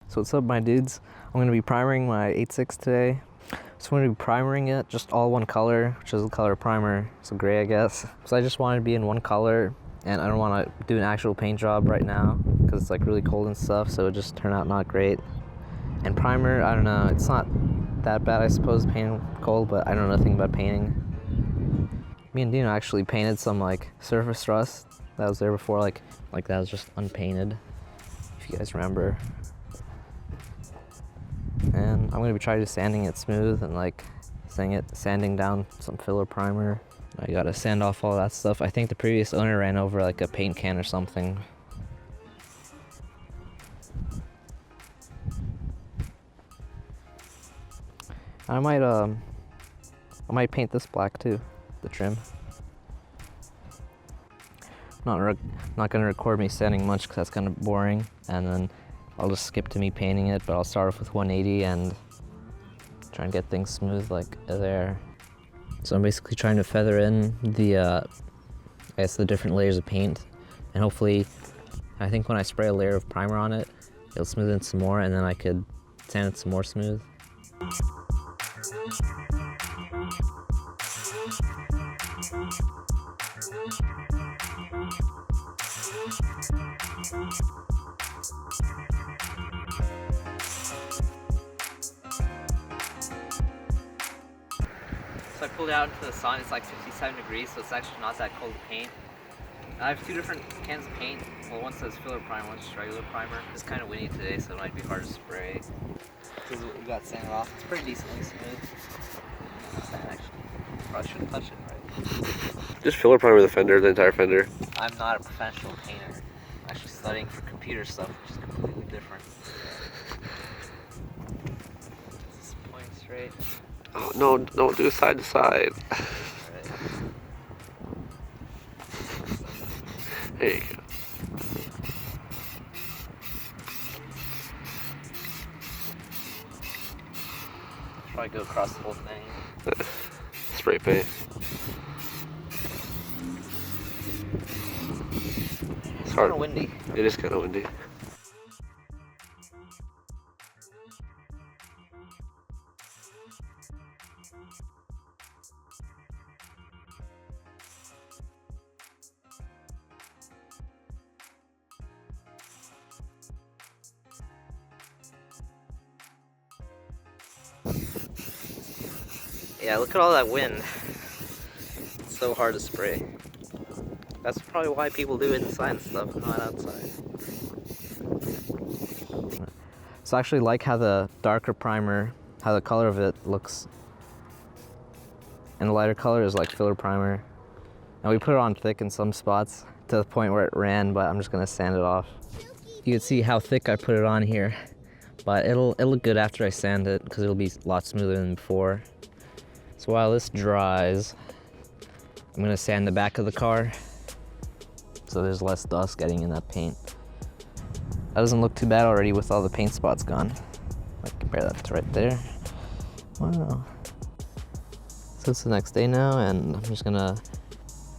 So what's up, my dudes? I'm going to be primering my 86 today. So I'm going to be primering it just all one color, which is the color primer, so gray I guess. So I just wanted to be in one color, and I don't want to do an actual paint job right now because it's like really cold and stuff, so it just turned out not great. And primer, I don't know, it's not that bad I suppose painting cold, but I know nothing about painting. Me and Dino actually painted some like surface rust that was there before, like that was just unpainted, if you guys remember. And I'm gonna be trying to sanding it smooth and like sanding down some filler primer. I gotta sand off all that stuff. I think the previous owner ran over like a paint can or something. I might paint this black too, the trim. Not gonna record me sanding much because that's kind of boring, and then I'll just skip to me painting it, but I'll start off with 180 and try and get things smooth like there. So I'm basically trying to feather in the different layers of paint, and hopefully, I think when I spray a layer of primer on it, it'll smooth it some more, and then I could sand it some more smooth. So I pulled it out into the sun. It's like 57 degrees, so it's actually not that cold to paint. I have two different cans of paint. Well, one says filler primer, one's regular primer. It's kind of windy today, so it might be hard to spray. Because we got sanded off. It's pretty decently smooth. Actually, probably shouldn't touch it, right? Just filler primer the fender, the entire fender. I'm not a professional painter. I'm actually studying for computer stuff, which is completely different. Is this point straight? Oh no, don't do side to side. Right. There you go. Probably go across the whole thing. Spray paint. It's kind of windy. It is kind of windy. Yeah, look at all that wind. It's so hard to spray. That's probably why people do it inside and stuff, not outside. So I actually like how the darker primer, how the color of it looks, and the lighter color is like filler primer. And we put it on thick in some spots to the point where it ran, but I'm just gonna sand it off. You can see how thick I put it on here, but it'll look good after I sand it because it'll be a lot smoother than before. So while this dries, I'm gonna sand the back of the car so there's less dust getting in that paint. That doesn't look too bad already with all the paint spots gone. Like, compare that to right there. Wow. So it's the next day now, and I'm just gonna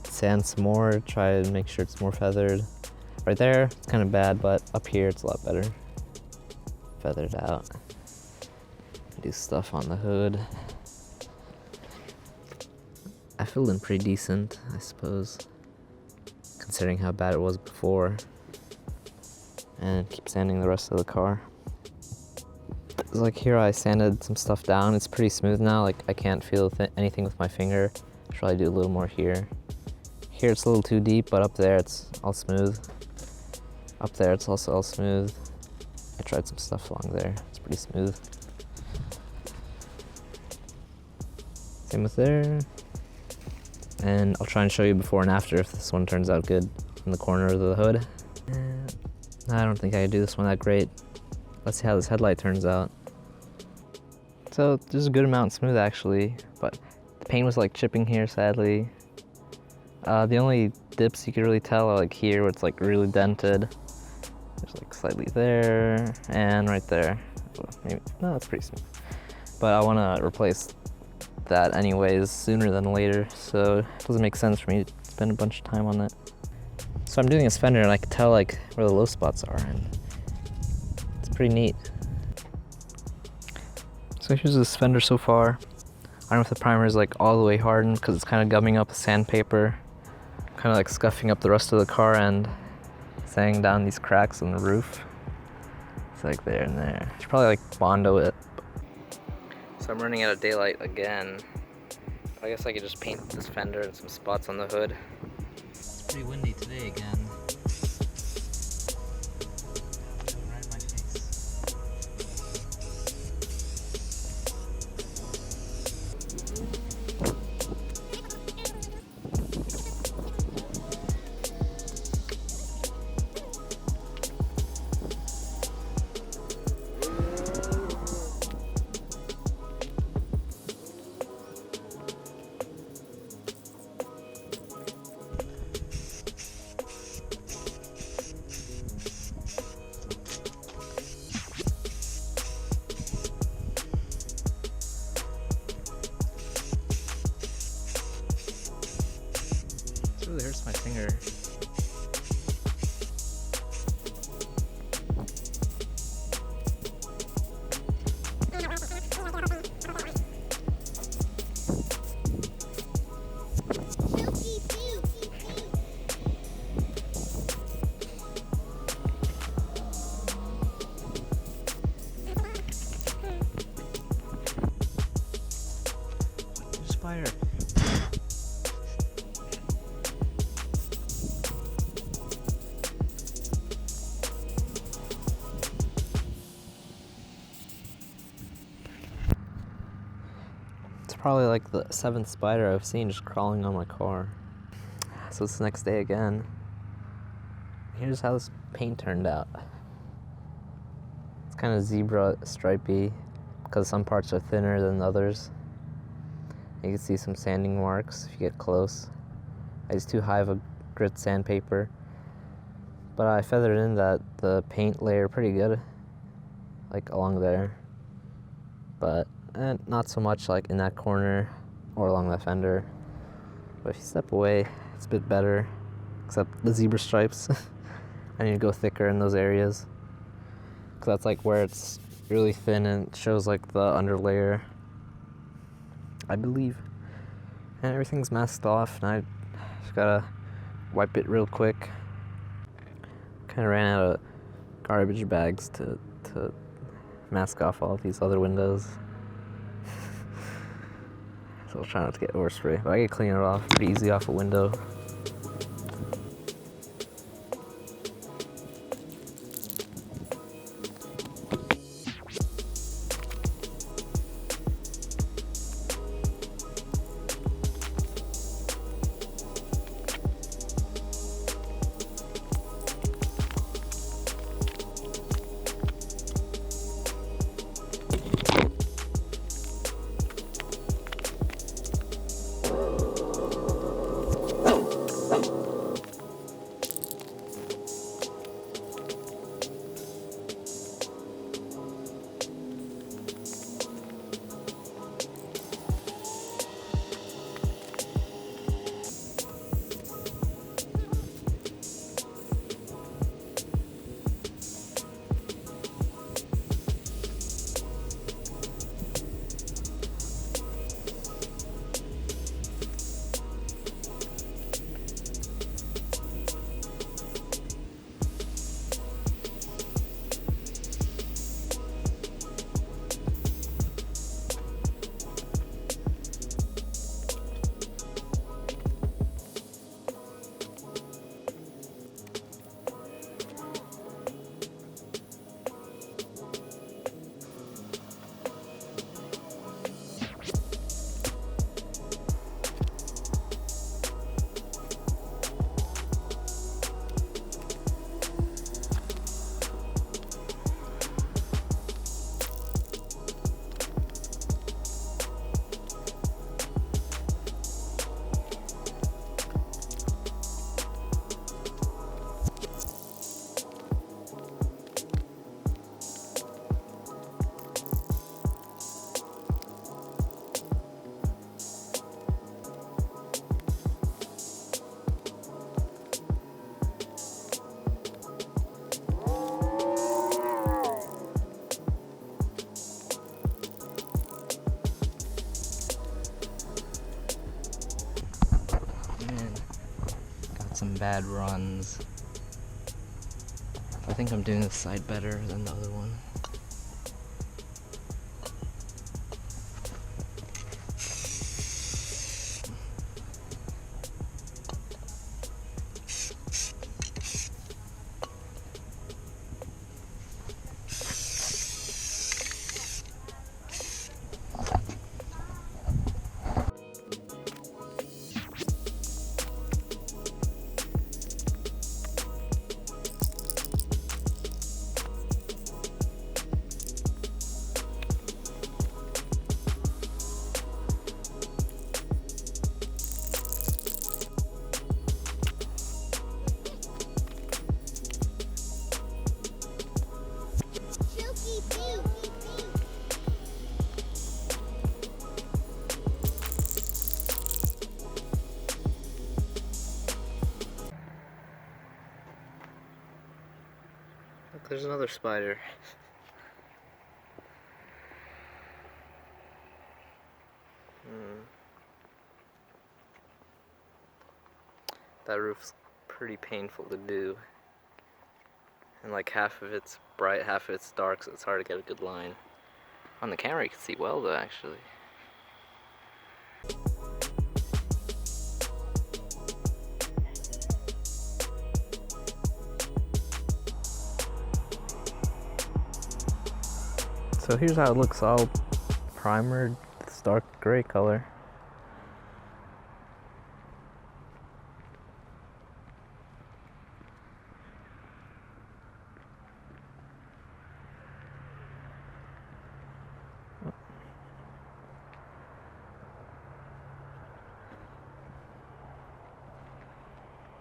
sand some more, try to make sure it's more feathered. Right there, it's kind of bad, but up here it's a lot better. Feathered out. Do stuff on the hood. I filled in pretty decent, I suppose, considering how bad it was before. And keep sanding the rest of the car. It's like here I sanded some stuff down. It's pretty smooth now. Like I can't feel anything with my finger. Should probably do a little more here. Here it's a little too deep, but up there it's all smooth. Up there it's also all smooth. I tried some stuff along there. It's pretty smooth. Same with there. And I'll try and show you before and after if this one turns out good in the corner of the hood. I don't think I can do this one that great. Let's see how this headlight turns out. So there's a good amount smooth actually, but the paint was like chipping here sadly. The only dips you could really tell are like here where it's like really dented. There's like slightly there and right there. Well, maybe, no, that's pretty smooth. But I want to replace that anyways sooner than later, so it doesn't make sense for me to spend a bunch of time on that. So I'm doing this fender and I can tell like where the low spots are, and it's pretty neat. So here's this fender so far. I don't know if the primer is like all the way hardened because it's kind of gumming up the sandpaper, kind of like scuffing up the rest of the car and sanding down these cracks in the roof. It's like there and there. Should probably like Bondo it. So I'm running out of daylight again. I guess I could just paint this fender and some spots on the hood. It's pretty windy today again. Right in my face. It really hurts my finger. Spider. It's probably like the 7th spider I've seen just crawling on my car. So it's the next day again. Here's how this paint turned out. It's kind of zebra stripy because some parts are thinner than others. You can see some sanding marks if you get close. I used too high of a grit sandpaper, but I feathered in the paint layer pretty good, like along there. But not so much like in that corner or along the fender. But if you step away, it's a bit better, except the zebra stripes. I need to go thicker in those areas, because that's like where it's really thin and shows like the under layer, I believe. And everything's masked off, and I just gotta wipe it real quick. Kind of ran out of garbage bags to mask off all of these other windows. So I'll try not to get overspray, but I can clean it off pretty easy off a window. bad runs. I think I'm doing this side better than the other one. Look, there's another spider. That roof's pretty painful to do. And like half of it's bright, half of it's dark, so it's hard to get a good line. On the camera you can see well though, actually. So here's how it looks all primered, this dark gray color.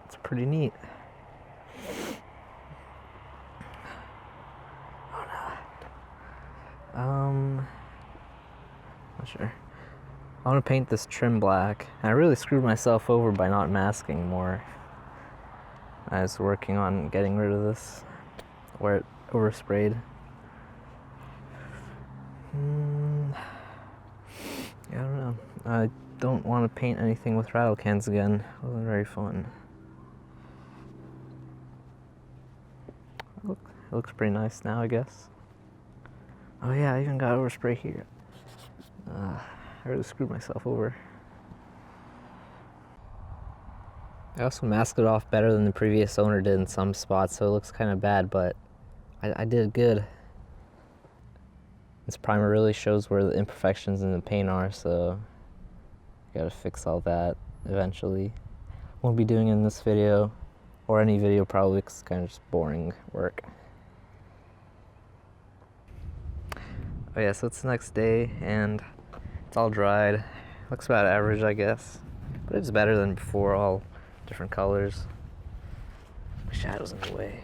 It's pretty neat. Not sure. I want to paint this trim black. I really screwed myself over by not masking more. I was working on getting rid of this where it oversprayed. Yeah, I don't know. I don't want to paint anything with rattle cans again. It wasn't very fun. It looks pretty nice now, I guess. Oh yeah, I even got overspray here. I really screwed myself over. I also masked it off better than the previous owner did in some spots, so it looks kind of bad, but I did good. This primer really shows where the imperfections in the paint are, so I gotta fix all that eventually. Won't be doing it in this video, or any video probably, 'cause it's kind of just boring work. Oh yeah, so it's the next day, and it's all dried. Looks about average, I guess. But it's better than before, all different colors. My shadow's in the way.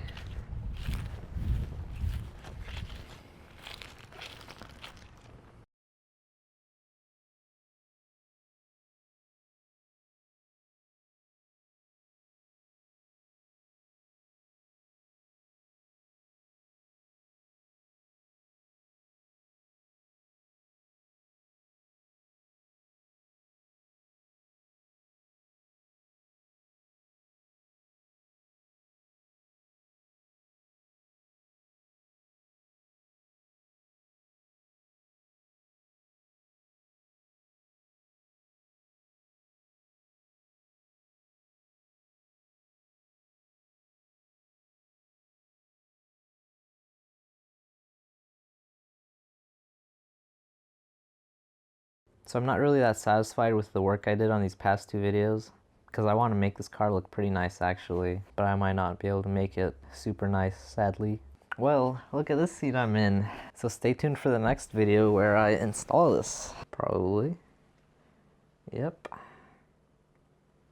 So I'm not really that satisfied with the work I did on these past two videos, because I want to make this car look pretty nice actually, but I might not be able to make it super nice, sadly. Well, look at this seat I'm in. So stay tuned for the next video where I install this, probably. Yep.